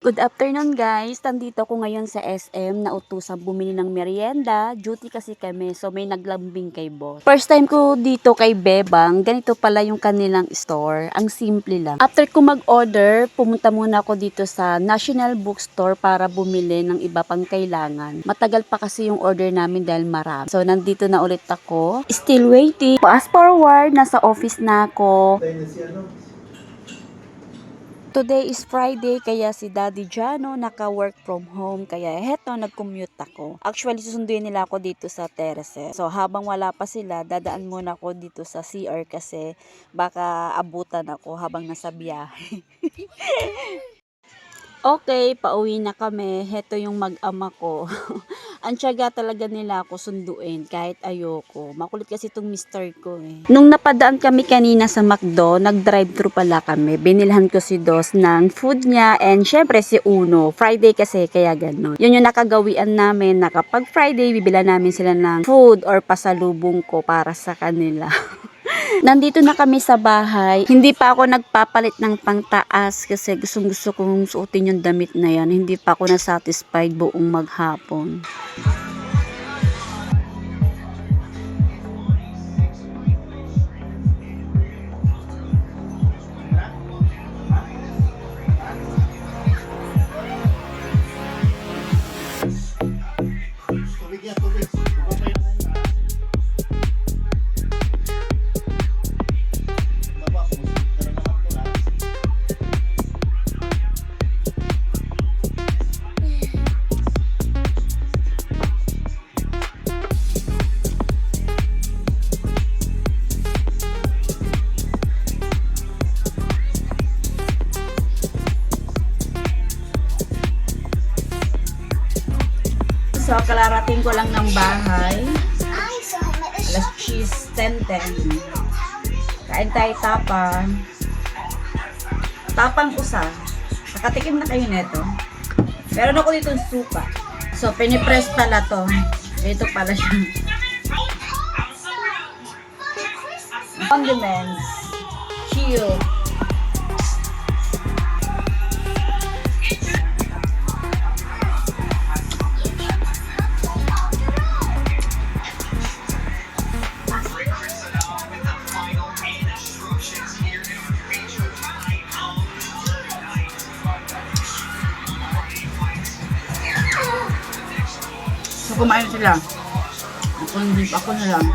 Good afternoon guys, nandito ko ngayon sa SM, nautusan bumili ng merienda, duty kasi kami, so may naglambing kay boss. First time ko dito kay Bebang, ganito pala yung kanilang store, ang simple lang. After ko mag-order, pumunta muna ako dito sa National Bookstore para bumili ng iba pang kailangan. Matagal pa kasi yung order namin dahil marami. So nandito na ulit ako, still waiting. Fast forward, nasa office na ako. Today is Friday, kaya si Daddy Jano naka-work from home, kaya heto, nag-commute ako. Actually, susunduin nila ako dito sa Terrace. So, habang wala pa sila, dadaan muna ako dito sa CR kasi baka abutan ako habang nasa biyahe. Okay, pauwi na kami. Heto yung mag-ama ko. Ang tiyaga talaga nila ako sunduin kahit ayoko. Makulit kasi itong mister ko eh. Nung napadaan kami kanina sa McDo, nag-drive-thru pala kami. Binilhan ko si Dos ng food niya and syempre si Uno. Friday kasi kaya gano'n. Yun yung nakagawian namin na kapag Friday, bibila namin sila ng food or pasalubong ko para sa kanila. Nandito na kami sa bahay. Hindi pa ako nagpapalit ng pangtaas kasi gusto kong suotin yung damit na yan. Hindi pa ako na-satisfied buong maghapon. So, kalarating ko lang ng bahay. Alas 10:10. Kain tayo tapang. Tapang usa. Nakatikim na kayo neto. Meron ako dito suka. So, pinipress pala to. Ito pala siya. Condiments. Chiyo. So, kumain sila. Ako na lang.